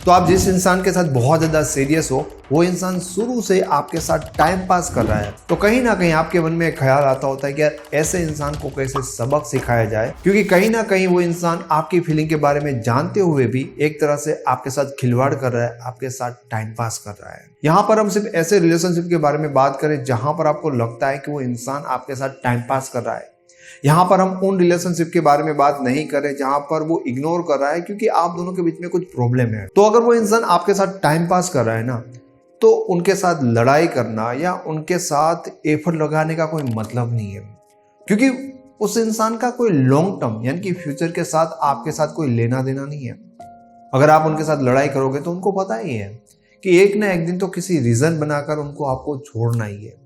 तो आप जिस इंसान के साथ बहुत ज्यादा सीरियस हो वो इंसान शुरू से आपके साथ टाइम पास कर रहा है, तो कहीं ना कहीं आपके मन में एक ख्याल आता होता है कि यार ऐसे इंसान को कैसे सबक सिखाया जाए, क्योंकि कहीं ना कहीं वो इंसान आपकी फीलिंग के बारे में जानते हुए भी एक तरह से आपके साथ खिलवाड़ कर रहा है, आपके साथ टाइम पास कर रहा है। यहाँ पर हम सिर्फ ऐसे रिलेशनशिप के बारे में बात करें जहां पर आपको लगता है कि वो इंसान आपके साथ टाइम पास कर रहा है। यहाँ पर हम उन रिलेशनशिप के बारे में बात नहीं करें जहां पर वो इग्नोर कर रहा है क्योंकि आप दोनों के बीच में कुछ प्रॉब्लम है। तो अगर वो इंसान आपके साथ टाइम पास कर रहा है ना, तो उनके साथ लड़ाई करना या उनके साथ एफर्ट लगाने का कोई मतलब नहीं है, क्योंकि उस इंसान का कोई लॉन्ग टर्म यानी कि फ्यूचर के साथ आपके साथ कोई लेना देना नहीं है। अगर आप उनके साथ लड़ाई करोगे तो उनको पता ही है कि एक ना एक दिन तो किसी रीजन बनाकर उनको आपको छोड़ना ही है।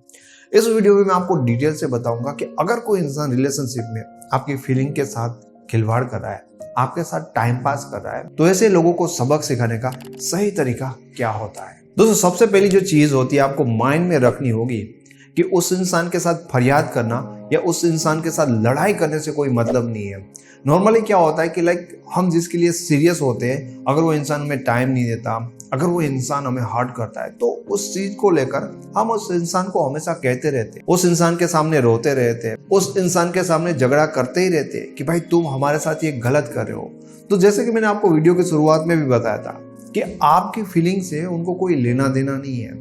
इस वीडियो में मैं आपको डिटेल से बताऊंगा कि अगर कोई इंसान रिलेशनशिप में आपकी फीलिंग के साथ खिलवाड़ कर रहा है, आपके साथ टाइम पास कर रहा है, तो ऐसे लोगों को सबक सिखाने का सही तरीका क्या होता है। दोस्तों, सबसे पहली जो चीज होती है आपको माइंड में रखनी होगी कि उस इंसान के साथ फरियाद करना या उस इंसान के साथ लड़ाई करने से कोई मतलब नहीं है। नॉर्मली क्या होता है कि हम जिसके लिए सीरियस होते हैं, अगर वो इंसान हमें टाइम नहीं देता, अगर वो इंसान हमें हर्ट करता है, तो उस चीज को लेकर हम उस इंसान को हमेशा कहते रहते हैं, उस इंसान के सामने रोते रहते हैं, उस इंसान के सामने झगड़ा करते ही रहते हैं कि भाई तुम हमारे साथ ये गलत कर रहे हो। तो जैसे कि मैंने आपको वीडियो की शुरुआत में भी बताया था कि आपकी फीलिंग से उनको कोई लेना देना नहीं है।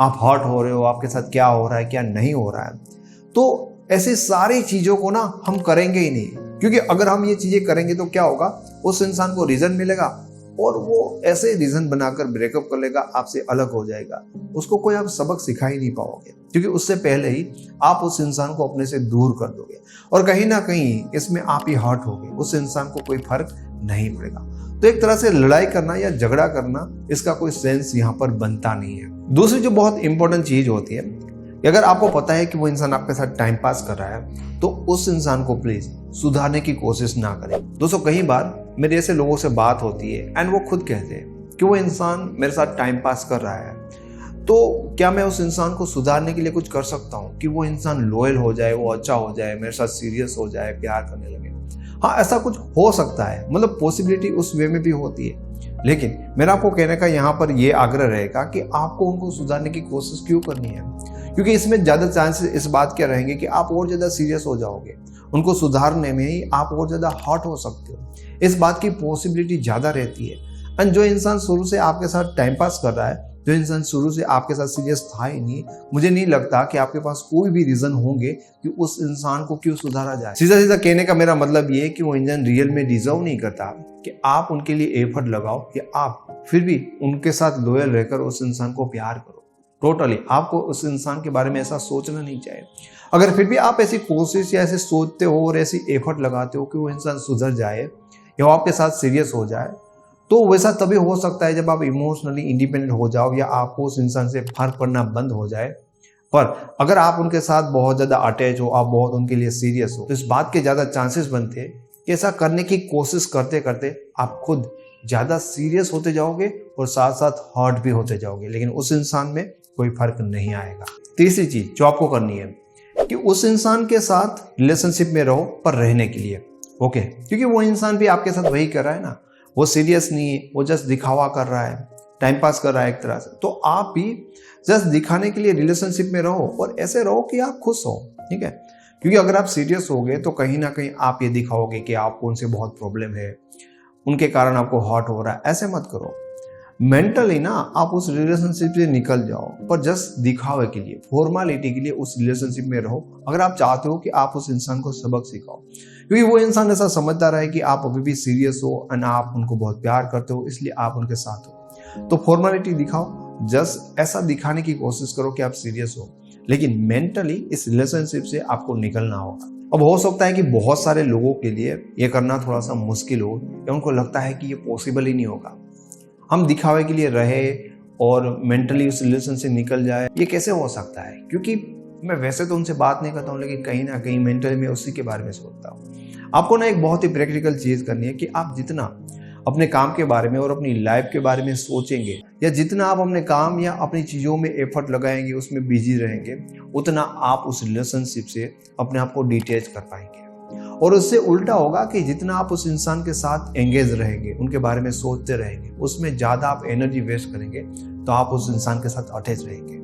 आप हर्ट हो रहे हो, आपके साथ क्या हो रहा है क्या नहीं हो रहा है, तो ऐसी सारी चीजों को ना हम करेंगे ही नहीं, क्योंकि अगर हम ये चीजें करेंगे तो क्या होगा, उस इंसान को रीजन मिलेगा और वो ऐसे रीजन बनाकर ब्रेकअप कर लेगा, आपसे अलग हो जाएगा। उसको कोई आप सबक सिखा ही नहीं पाओगे, क्योंकि उससे पहले ही आप उस इंसान को अपने से दूर कर दोगे और कहीं ना कहीं इसमें आप ही हर्ट होगे, उस इंसान को कोई फर्क नहीं पड़ेगा। तो एक तरह से लड़ाई करना या झगड़ा करना, इसका कोई सेंस यहाँ पर बनता नहीं है। दूसरी जो बहुत इंपॉर्टेंट चीज होती है, अगर आपको पता है कि वो इंसान आपके साथ टाइम पास कर रहा है, तो उस इंसान को प्लीज सुधारने की कोशिश ना करें। दोस्तों, कई बार मेरे ऐसे लोगों से बात होती है एंड वो खुद कहते हैं कि वो इंसान मेरे साथ टाइम पास कर रहा है, तो क्या मैं उस इंसान को सुधारने के लिए कुछ कर सकता हूँ कि वो इंसान लॉयल हो जाए, वो अच्छा हो जाए, मेरे साथ सीरियस हो जाए, प्यार करने लगे। हाँ, ऐसा कुछ हो सकता है, मतलब पॉसिबिलिटी उस वे में भी होती है, लेकिन मेरा आपको कहने का यहाँ पर ये आग्रह रहेगा कि आपको उनको सुधारने की कोशिश क्यों करनी है, क्योंकि इसमें ज्यादा चांसेस इस बात के रहेंगे कि आप और ज्यादा सीरियस हो जाओगे, उनको सुधारने में ही आप और ज्यादा हर्ट हो सकते हो। इस बात की पॉसिबिलिटी ज्यादा रहती है। एंड जो इंसान शुरू से आपके साथ टाइम पास कर रहा है, जो इंसान शुरू से आपके साथ सीरियस था ही नहीं, मुझे नहीं लगता कि आपके पास कोई भी रीजन होंगे कि उस इंसान को क्यों सुधारा जाए। सीधा सीधा कहने का मेरा मतलब ये है कि वो इंसान रियल में डिजर्व नहीं करता कि आप उनके लिए एफर्ट लगाओ कि आप फिर भी उनके साथ लॉयल रहकर उस इंसान को प्यार करो। टोटली आपको उस इंसान के बारे में ऐसा सोचना नहीं चाहिए। अगर फिर भी आप ऐसी कोशिश या ऐसे सोचते हो और ऐसी एफर्ट लगाते हो कि वो इंसान सुधर जाए या वो आपके साथ सीरियस हो जाए, तो वैसा तभी हो सकता है जब आप इमोशनली इंडिपेंडेंट हो जाओ या आपको उस इंसान से फर्क पड़ना बंद हो जाए। पर अगर आप उनके साथ बहुत ज्यादा अटैच हो, आप बहुत उनके लिए सीरियस हो, तो इस बात के ज्यादा चांसेस बनते हैं कि ऐसा करने की कोशिश करते करते आप खुद ज्यादा सीरियस होते जाओगे और साथ साथ हर्ट भी होते जाओगे, लेकिन उस इंसान में कोई फर्क नहीं आएगा। तीसरी चीज जो आपको करनी है कि उस इंसान के साथ रिलेशनशिप में रहो, पर रहने के लिए, ओके, क्योंकि वो इंसान भी आपके साथ वही कर रहा है ना, वो सीरियस नहीं है, वो जस्ट दिखावा कर रहा है, टाइम पास कर रहा है एक तरह से। तो आप भी जस्ट दिखाने के लिए रिलेशनशिप में रहो और ऐसे रहो कि आप खुश हो, ठीक है, क्योंकि अगर आप सीरियस हो गए तो कहीं ना कहीं आप ये दिखाओगे कि आपको उनसे बहुत प्रॉब्लम है, उनके कारण आपको हर्ट हो रहा है। ऐसे मत करो। मेंटली ना आप उस रिलेशनशिप से निकल जाओ, पर जस्ट दिखावे के लिए, फॉर्मेलिटी के लिए उस रिलेशनशिप में रहो, अगर आप चाहते हो कि आप उस इंसान को सबक सिखाओ, क्योंकि वो इंसान ऐसा समझता रहे कि आप अभी भी सीरियस हो और आप उनको बहुत प्यार करते हो, इसलिए आप उनके साथ हो। तो फॉर्मेलिटी दिखाओ, जस्ट ऐसा दिखाने की कोशिश करो कि आप सीरियस हो, लेकिन मेंटली इस रिलेशनशिप से आपको निकलना होगा। अब हो सकता है कि बहुत सारे लोगों के लिए ये करना थोड़ा सा मुश्किल हो या उनको लगता है कि ये पॉसिबल ही नहीं होगा, हम दिखावे के लिए रहे और मेंटली उस रिलेशन से निकल जाए, ये कैसे हो सकता है? क्योंकि मैं वैसे तो उनसे बात नहीं करता हूँ, लेकिन कहीं ना कहीं मेंटली मैं उसी के बारे में सोचता हूँ। आपको ना एक बहुत ही प्रैक्टिकल चीज करनी है कि आप जितना अपने काम के बारे में और अपनी लाइफ के बारे में सोचेंगे, या जितना आप अपने काम या अपनी चीजों में एफर्ट लगाएंगे, उसमें बिजी रहेंगे, उतना आप उस रिलेशनशिप से अपने आप को डिटैच कर पाएंगे। और उससे उल्टा होगा कि जितना आप उस इंसान के साथ एंगेज रहेंगे, उनके बारे में सोचते रहेंगे, उसमें ज़्यादा आप एनर्जी वेस्ट करेंगे तो आप उस इंसान के साथ अटैच रहेंगे।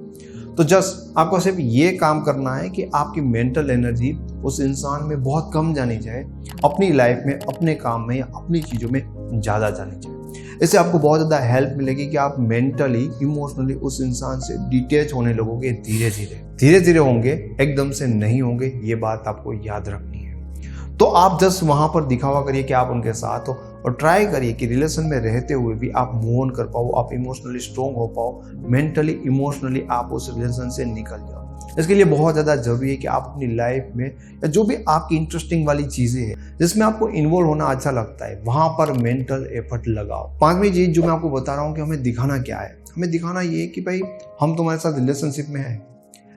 तो जस्ट आपको सिर्फ ये काम करना है कि आपकी मेंटल एनर्जी उस इंसान में बहुत कम जानी चाहिए, अपनी लाइफ में, अपने काम में या अपनी चीज़ों में ज़्यादा जानी चाहिए। इससे आपको बहुत ज़्यादा हेल्प मिलेगी कि आप मेंटली, इमोशनली उस इंसान से डिटैच होने लगोगे। धीरे धीरे होंगे, एकदम से नहीं होंगे, ये बात आपको याद रखनी है। तो आप जस्ट वहाँ पर दिखावा करिए कि आप उनके साथ हो और ट्राई करिए कि रिलेशन में रहते हुए भी आप मूव ऑन कर पाओ, आप इमोशनली स्ट्रॉन्ग हो पाओ, मेंटली, इमोशनली आप उस रिलेशन से निकल जाओ। इसके लिए बहुत ज़्यादा जरूरी है कि आप अपनी लाइफ में या जो भी आपकी इंटरेस्टिंग वाली चीज़ें हैं जिसमें आपको इन्वॉल्व होना अच्छा लगता है, वहाँ पर मेंटल एफर्ट लगाओ। पांचवी चीज़ जो मैं आपको बता रहा हूँ कि हमें दिखाना क्या है, हमें दिखाना ये कि भाई हम तुम्हारे साथ रिलेशनशिप में हैं,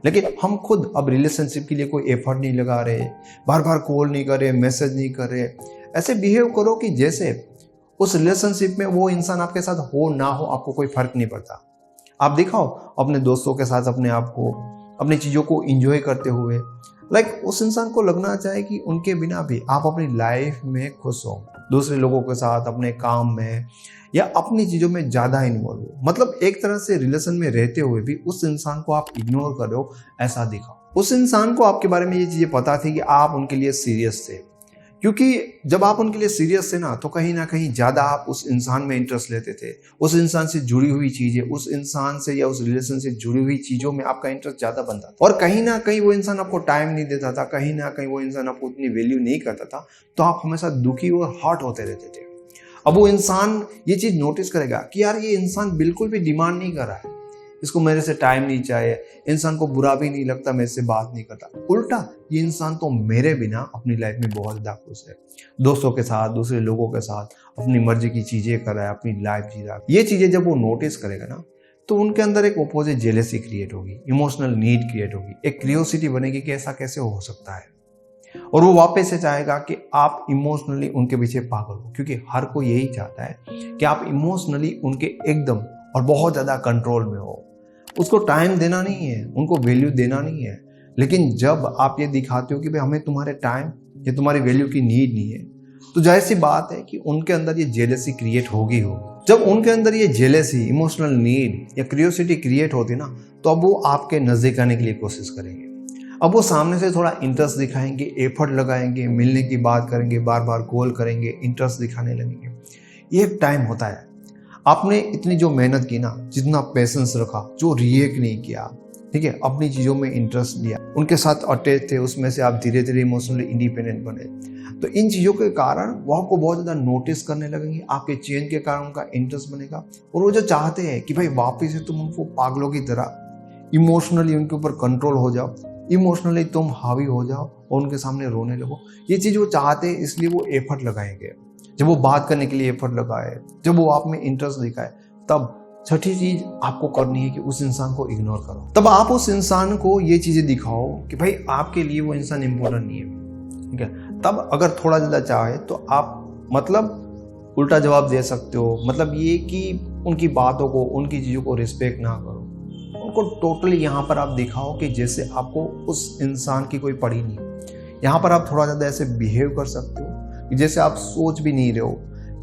लेकिन हम खुद अब रिलेशनशिप के लिए कोई एफर्ट नहीं लगा रहे, बार बार कॉल नहीं कर रहे, मैसेज नहीं कर रहे। ऐसे बिहेव करो कि जैसे उस रिलेशनशिप में वो इंसान आपके साथ हो ना हो, आपको कोई फर्क नहीं पड़ता। आप दिखाओ अपने दोस्तों के साथ अपने आप को, अपनी चीज़ों को एंजॉय करते हुए। उस इंसान को लगना चाहिए कि उनके बिना भी आप अपनी लाइफ में खुश हो, दूसरे लोगों के साथ, अपने काम में या अपनी चीज़ों में ज़्यादा इन्वॉल्व हो। मतलब एक तरह से रिलेशन में रहते हुए भी उस इंसान को आप इग्नोर कर रहे हो, ऐसा दिखाओ। उस इंसान को आपके बारे में ये चीज़ें पता थी कि आप उनके लिए सीरियस थे, क्योंकि जब आप उनके लिए सीरियस थे ना, तो कहीं ना कहीं ज़्यादा आप उस इंसान में इंटरेस्ट लेते थे। उस इंसान से जुड़ी हुई चीज़ें, उस इंसान से या उस रिलेशन से जुड़ी हुई चीज़ों में आपका इंटरेस्ट ज़्यादा बनता था। और कहीं ना कहीं वो इंसान आपको टाइम नहीं देता था, कहीं ना कहीं वो इंसान आपको उतनी वैल्यू नहीं करता था, तो आप हमेशा दुखी और हर्ट होते रहते थे। अब वो इंसान ये चीज़ नोटिस करेगा कि यार ये इंसान बिल्कुल भी डिमांड नहीं कर रहा है, इसको मेरे से टाइम नहीं चाहिए, इंसान को बुरा भी नहीं लगता, मेरे से बात नहीं करता, उल्टा ये इंसान तो मेरे बिना अपनी लाइफ में बहुत ज़्यादा खुश है, दोस्तों के साथ, दूसरे लोगों के साथ अपनी मर्जी की चीज़ें कर रहा है, अपनी लाइफ जी रहा है। ये चीज़ें जब वो नोटिस करेगा ना, तो उनके अंदर एक अपोजिट जेलेसी क्रिएट होगी, इमोशनल नीड क्रिएट होगी, एक क्यूरियोसिटी बनेगी कि ऐसा कैसे हो सकता है, और वो वापस से चाहेगा कि आप इमोशनली उनके पीछे पागल हो, क्योंकि हर कोई यही चाहता है कि आप इमोशनली उनके एकदम और बहुत ज़्यादा कंट्रोल में हो। उसको टाइम देना नहीं है, उनको वैल्यू देना नहीं है, लेकिन जब आप ये दिखाते हो कि भाई हमें तुम्हारे टाइम या तुम्हारी वैल्यू की नीड नहीं है, तो जाहिर सी बात है कि उनके अंदर ये जेलेसी क्रिएट होगी। जब उनके अंदर ये जेलेसी, इमोशनल नीड या क्यूरियोसिटी क्रिएट होती ना, तो अब वो आपके नज़दीक आने के लिए कोशिश करेंगे। अब वो सामने से थोड़ा इंटरेस्ट दिखाएंगे, एफर्ट लगाएंगे, मिलने की बात करेंगे, बार बार कॉल करेंगे, इंटरेस्ट दिखाने लगेंगे। ये एक टाइम होता है, आपने इतनी जो मेहनत की ना, जितना पेशेंस रखा, जो रिएक्ट नहीं किया, ठीक है, अपनी चीज़ों में इंटरेस्ट लिया, उनके साथ अटैच थे, उसमें से आप धीरे धीरे इमोशनली इंडिपेंडेंट बने, तो इन चीज़ों के कारण वो आपको बहुत ज़्यादा नोटिस करने लगेंगे, आपके चेंज के कारण उनका इंटरेस्ट बनेगा, और वो जो चाहते हैं कि भाई वापस से तुम उनको पागलों की तरह इमोशनली उनके ऊपर कंट्रोल हो जाओ, इमोशनली तुम हावी हो जाओ और उनके सामने रोने लगो, ये चीज़ वो चाहते हैं, इसलिए वो एफर्ट लगाएंगे। जब वो बात करने के लिए एफर्ट लगाए, जब वो आप में इंटरेस्ट दिखाए, तब छठी चीज आपको करनी है कि उस इंसान को इग्नोर करो। तब आप उस इंसान को ये चीजें दिखाओ कि भाई आपके लिए वो इंसान इंपॉर्टेंट नहीं है, ठीक है। तब अगर थोड़ा ज़्यादा चाहे तो आप मतलब उल्टा जवाब दे सकते हो, मतलब ये कि उनकी बातों को, उनकी चीज़ों को रिस्पेक्ट ना करो, उनको टोटली यहाँ पर आप दिखाओ कि जैसे आपको उस इंसान की कोई पड़ी नहीं। यहाँ पर आप थोड़ा ज़्यादा ऐसे बिहेव कर सकते हो कि जैसे आप सोच भी नहीं रहे हो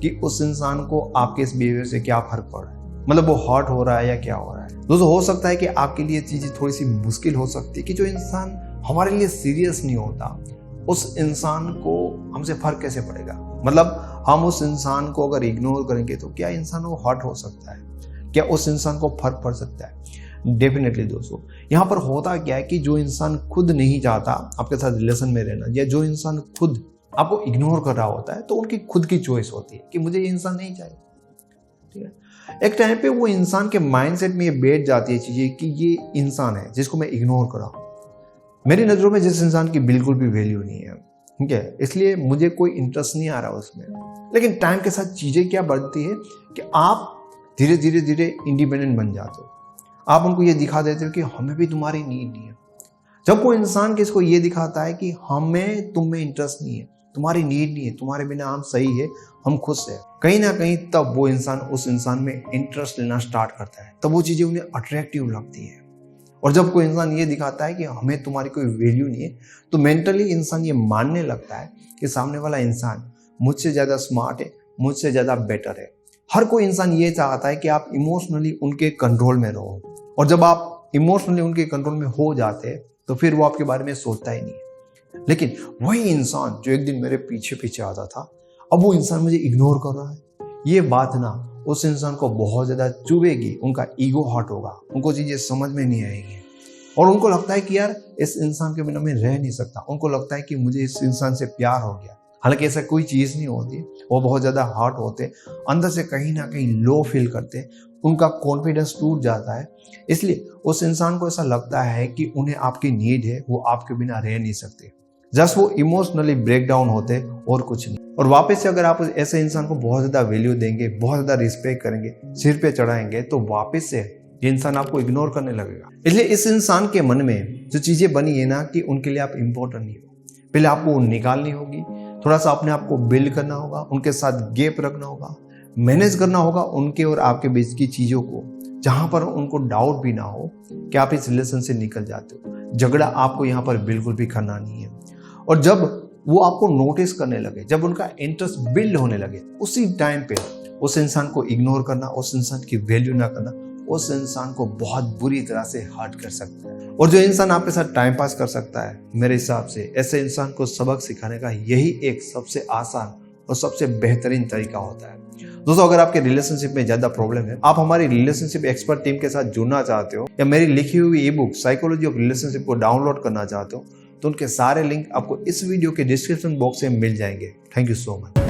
कि उस इंसान को आपके इस बिहेवियर से क्या फर्क पड़ रहा है, मतलब वो हर्ट हो रहा है या क्या हो रहा है। दोस्तों, हो सकता है कि आपके लिए चीज़ें थोड़ी सी मुश्किल हो सकती है कि जो इंसान हमारे लिए सीरियस नहीं होता, उस इंसान को हमसे फर्क कैसे पड़ेगा। मतलब हम उस इंसान को अगर इग्नोर करेंगे तो क्या इंसान को हर्ट हो सकता है, क्या उस इंसान को फर्क पड़ सकता है। डेफिनेटली दोस्तों, यहाँ पर होता क्या है कि जो इंसान खुद नहीं चाहता आपके साथ रिलेशन में रहना, या जो इंसान खुद आपको इग्नोर कर रहा होता है, तो उनकी खुद की चॉइस होती है कि मुझे ये इंसान नहीं चाहिए, ठीक है। एक टाइम पे वो इंसान के माइंडसेट में ये बैठ जाती है चीजें कि ये इंसान है जिसको मैं इग्नोर कर रहा हूँ, मेरी नज़रों में जिस इंसान की बिल्कुल भी वैल्यू नहीं है, ठीक है, इसलिए मुझे कोई इंटरेस्ट नहीं आ रहा उसमें। लेकिन टाइम के साथ चीजें क्या बढ़ती है कि आप धीरे धीरे धीरे इंडिपेंडेंट बन जाते हो, आप उनको ये दिखा देते हो कि हमें भी तुम्हारी नीड नहीं है। जब कोई इंसान किसको ये दिखाता है कि हमें तुम में इंटरेस्ट नहीं है, तुम्हारी नीड नहीं है, तुम्हारे बिना हम सही है, हम खुश है, कहीं ना कहीं तब वो इंसान उस इंसान में इंटरेस्ट लेना स्टार्ट करता है, तब वो चीज़ें उन्हें अट्रैक्टिव लगती है, और जब कोई इंसान ये दिखाता है कि हमें तुम्हारी कोई वैल्यू नहीं है, तो मेंटली इंसान ये मानने लगता है कि सामने वाला इंसान मुझसे ज़्यादा स्मार्ट है, मुझसे ज़्यादा बेटर है। हर कोई इंसान ये चाहता है कि आप इमोशनली उनके कंट्रोल में रहो, और जब आप इमोशनली उनके कंट्रोल में हो जाते हैं तो फिर वो आपके बारे में सोचता ही नहीं है। लेकिन वही इंसान जो एक दिन मेरे पीछे पीछे आता था, अब वो इंसान मुझे इग्नोर कर रहा है। ये बात ना उस इंसान को बहुत ज़्यादा चुभेगी, उनका ईगो हर्ट होगा, उनको चीज़ें समझ में नहीं आएंगी और उनको लगता है कि यार इस इंसान के बिना मैं रह नहीं सकता। उनको लगता है कि मुझे इस इंसान से प्यार हो गया। हालांकि ऐसा कोई चीज़ नहीं होती, वो बहुत ज़्यादा हर्ट होते, अंदर से कहीं ना कहीं लो फील करते, उनका कॉन्फिडेंस टूट जाता है। इसलिए उस इंसान को ऐसा लगता है कि उन्हें आपकी नीड है, वो आपके बिना रह नहीं सकते। जस्ट वो इमोशनली ब्रेक डाउन होते और कुछ नहीं। और वापस से अगर आप ऐसे इंसान को बहुत ज़्यादा वैल्यू देंगे, बहुत ज़्यादा रिस्पेक्ट करेंगे, सिर पे चढ़ाएंगे, तो वापस से ये इंसान आपको इग्नोर करने लगेगा। इसलिए इस इंसान के मन में जो चीज़ें बनी है ना कि उनके लिए आप इम्पोर्टेंट नहीं हो, पहले आपको निकालनी होगी, थोड़ा सा अपने आप को बिल्ड करना होगा, उनके साथ गैप रखना होगा, मैनेज करना होगा उनके और आपके बीच की चीज़ों को, जहाँ पर उनको डाउट भी ना हो कि आप इस रिलेशन से निकल जाते हो। झगड़ा आपको यहाँ पर बिल्कुल भी करना नहीं है। और जब वो आपको नोटिस करने लगे, जब उनका इंटरेस्ट बिल्ड होने लगे, उसी टाइम पे उस इंसान को इग्नोर करना, उस इंसान की वैल्यू ना करना, उस इंसान को बहुत बुरी तरह से हर्ट कर सकता है। और जो इंसान आपके साथ टाइम पास कर सकता है, मेरे हिसाब से ऐसे इंसान को सबक सिखाने का यही एक सबसे आसान और सबसे बेहतरीन तरीका होता है। दोस्तों, अगर आपके रिलेशनशिप में ज्यादा प्रॉब्लम है, आप हमारी रिलेशनशिप एक्सपर्ट टीम के साथ जुड़ना चाहते हो या मेरी लिखी हुई ई बुक साइकोलॉजी ऑफ रिलेशनशिप को डाउनलोड करना चाहते हो, तो उनके सारे लिंक आपको इस वीडियो के डिस्क्रिप्शन बॉक्स में मिल जाएंगे। Thank you so much.